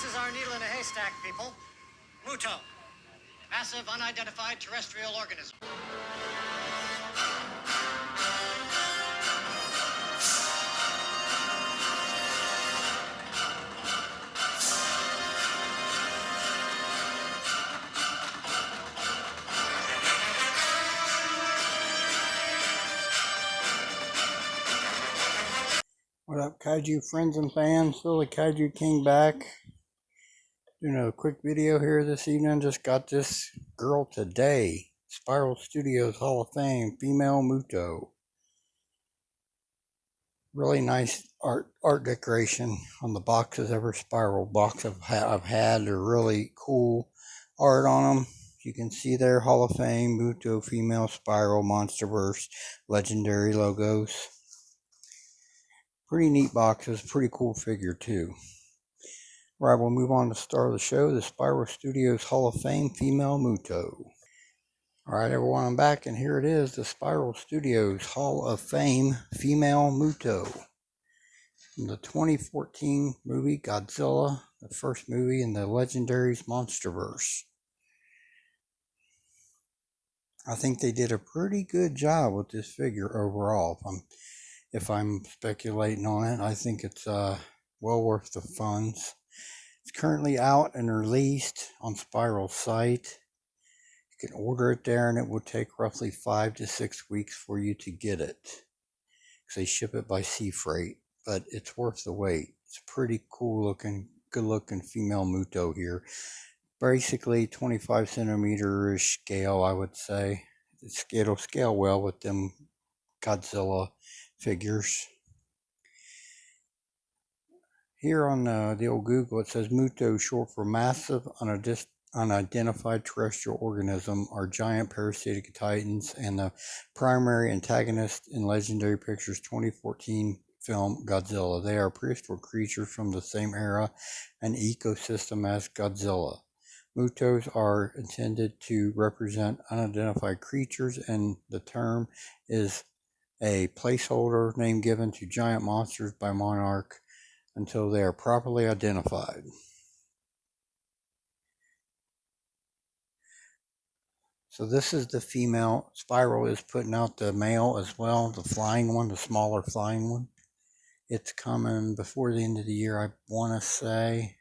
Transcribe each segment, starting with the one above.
This is our needle in a haystack, people. Muto. Massive unidentified terrestrial organism. What up, kaiju friends and fans? Silly Kaiju King back. Doing a quick video here this evening. Just got this girl today. Spiral Studios Hall of Fame, female Muto. Really nice art decoration on the boxes. Every Spiral box I've had, they're really cool art on them. You can see there, Hall of Fame, Muto, female Spiral, monsterverse, legendary logos. Pretty neat boxes, pretty cool figure too. All right, we'll move on to the star of the show, the Spiral Studios Hall of Fame, female Muto. All right, everyone, I'm back, and here it is, the Spiral Studios Hall of Fame, female Muto. From the 2014 movie Godzilla, the first movie in the Legendary's Monsterverse. I think they did a pretty good job with this figure overall. If I'm speculating on it, I think it's well worth the funds. It's currently out and released on Spiral's site. You can order it there, and it will take roughly 5 to 6 weeks for you to get it, because they ship it by sea freight. But it's worth the wait. It's a pretty cool looking, good looking female Muto here. Basically 25 centimeter-ish scale, I would say. It'll scale well with them Godzilla figures. Here on the old Google, it says Muto, short for massive unidentified terrestrial organism, are giant parasitic titans and the primary antagonist in Legendary Pictures' 2014 film Godzilla. They are prehistoric creatures from the same era and ecosystem as Godzilla. Mutos are intended to represent unidentified creatures, and the term is a placeholder name given to giant monsters by Monarch until they are properly identified. So this is the female. Spiral is putting out the male as well, the flying one, the smaller flying one. It's coming before the end of the year, I want to say.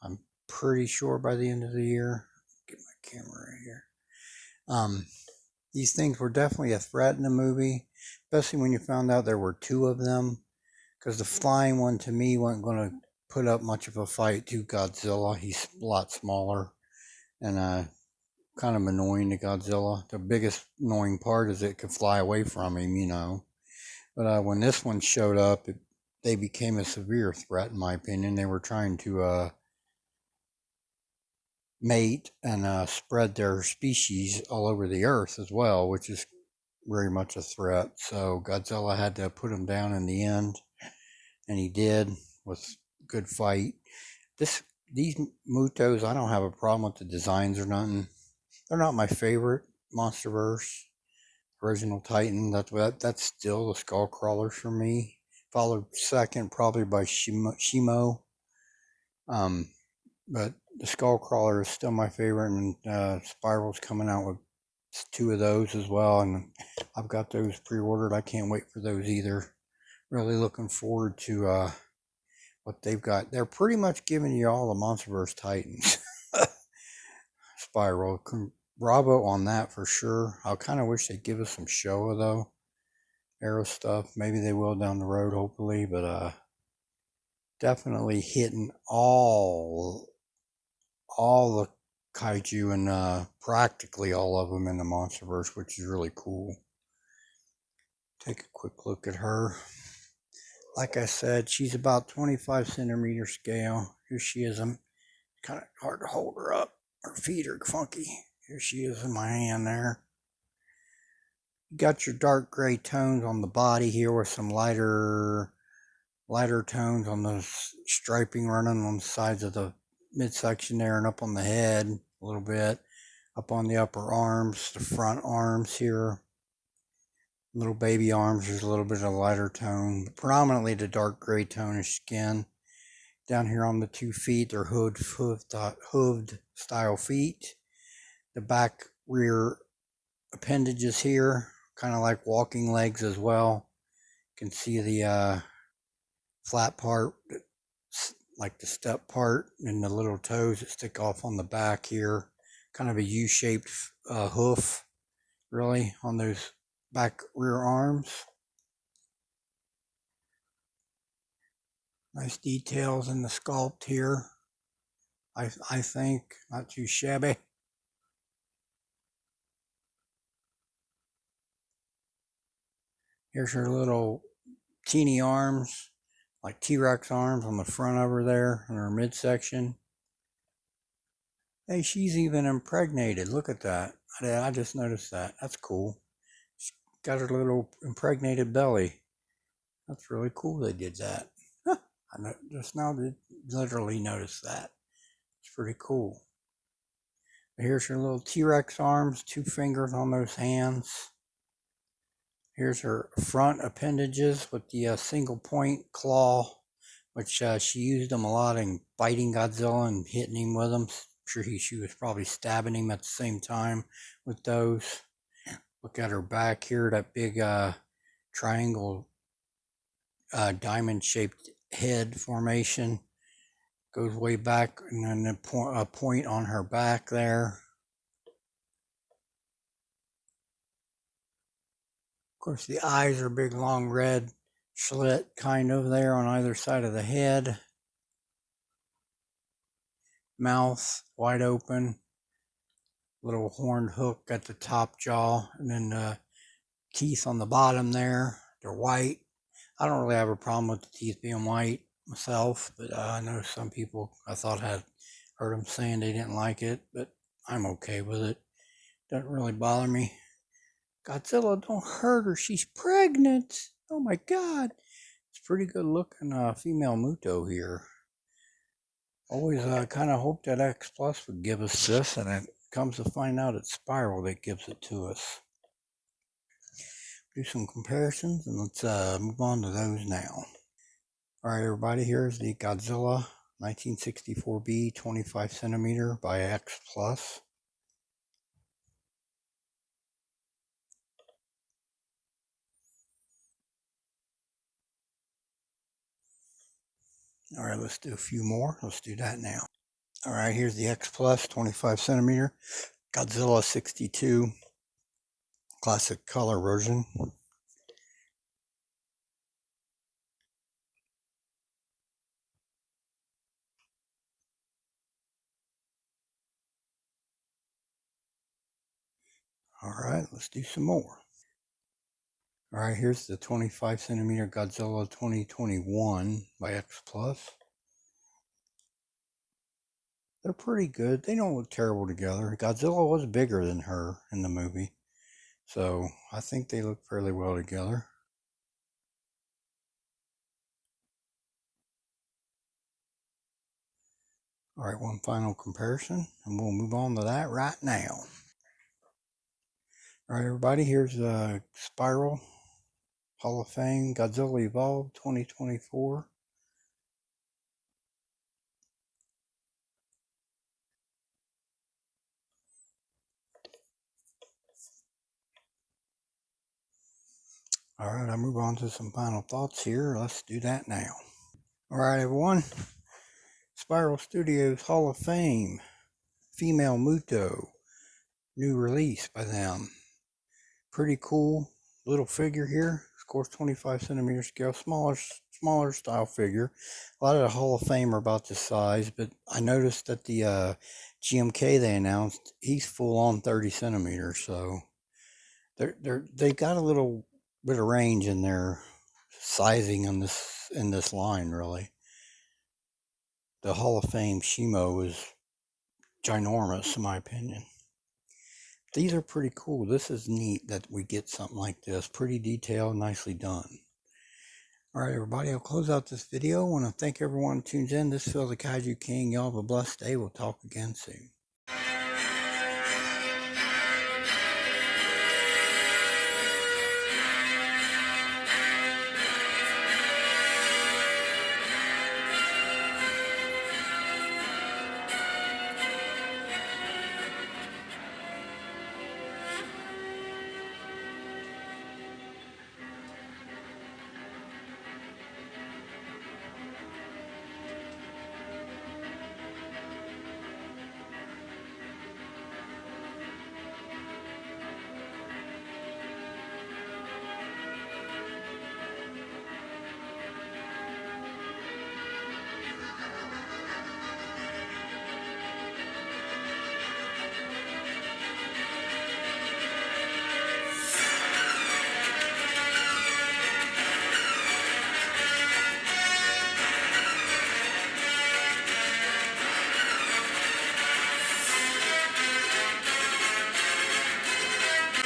I'm pretty sure by the end of the year. Get my camera right here. These things were definitely a threat in the movie, especially when you found out there were two of them. Because the flying one, to me, wasn't going to put up much of a fight to Godzilla. He's a lot smaller and kind of annoying to Godzilla. The biggest annoying part is it could fly away from him, you know. But when this one showed up, they became a severe threat, in my opinion. They were trying to mate and spread their species all over the earth as well, which is very much a threat. So Godzilla had to put them down in the end. And he did, with good fight. These Mutos, I don't have a problem with the designs or nothing. They're not my favorite Monsterverse. Original Titan, that's still the skull crawlers for me. Followed second probably by Shimo. But the skull crawler is still my favorite, and Spiral's coming out with 2 of those as well, and I've got those pre-ordered. I can't wait for those either. Really looking forward to what they've got. They're pretty much giving you all the Monsterverse Titans. Spiral. Bravo on that for sure. I kind of wish they'd give us some Showa though. Arrow stuff. Maybe they will down the road, hopefully. But definitely hitting all the kaiju and practically all of them in the Monsterverse, which is really cool. Take a quick look at her. Like I said, she's about 25 centimeter scale. Here she is. I'm kind of hard to hold her up. Her feet are funky. Here she is in my hand there. You got your dark gray tones on the body here with some lighter tones on the striping running on the sides of the midsection there and up on the head a little bit. Up on the upper arms, the front arms here. Little baby arms, there's a little bit of lighter tone, but predominantly the dark gray tone of skin. Down here on the 2 feet, they're hooved style feet. The back rear appendages here, kind of like walking legs as well. You can see the flat part, like the step part, and the little toes that stick off on the back here. Kind of a U-shaped hoof, really, on those back rear arms. Nice details in the sculpt here. I think not too shabby. Here's her little teeny arms, like T-Rex arms on the front over there in her midsection. Hey, she's even impregnated. Look at that. I just noticed that. That's cool. She's got her little impregnated belly. That's really cool they did that. Huh. I just now did literally notice that. It's pretty cool. Here's her little T-Rex arms, 2 fingers on those hands. Here's her front appendages with the single point claw, which she used them a lot in biting Godzilla and hitting him with them. I'm sure she was probably stabbing him at the same time with those. Look at her back here, that big triangle diamond-shaped head formation. Goes way back, and then a point on her back there. Of course, the eyes are big, long, red slit kind of there on either side of the head. Mouth wide open. Little horned hook at the top jaw, and then teeth on the bottom there. They're white. I don't really have a problem with the teeth being white myself, but I know some people I thought had heard them saying they didn't like it, but I'm okay with it. Doesn't really bother me. Godzilla, don't hurt her. She's pregnant. Oh my God. It's pretty good looking female Muto here. Always kind of hoped that X Plus would give us this, and it comes to find out it's Spiral that gives it to us. Do some comparisons, and let's move on to those now. Alright everybody, here's the Godzilla 1964B 25 centimeter by X Plus. Alright, let's do a few more. Let's do that now. Alright, here's the X Plus 25 centimeter Godzilla 62 classic color version. Alright, let's do some more. Alright, here's the 25 centimeter Godzilla 2021 by X Plus. They're pretty good. They don't look terrible together. Godzilla was bigger than her in the movie, so I think they look fairly well together. Alright, one final comparison, and we'll move on to that right now. Alright everybody, here's Spiral Hall of Fame Godzilla Evolved 2024. Alright, I'll move on to some final thoughts here. Let's do that now. Alright everyone, Spiral Studios Hall of Fame Female Muto, new release by them. Pretty cool little figure here. Of course, 25 centimeter scale, smaller style figure. A lot of the Hall of Fame are about this size, but I noticed that the GMK they announced, he's full on 30 centimeters, so they've got a little bit of range in their sizing in this line, really. The Hall of Fame Shimo is ginormous in my opinion. These are pretty cool. This is neat that we get something like this. Pretty detailed, nicely done. Alright everybody, I'll close out this video. I want to thank everyone who tunes in. This is Phil the Kaiju King. Y'all have a blessed day. We'll talk again soon.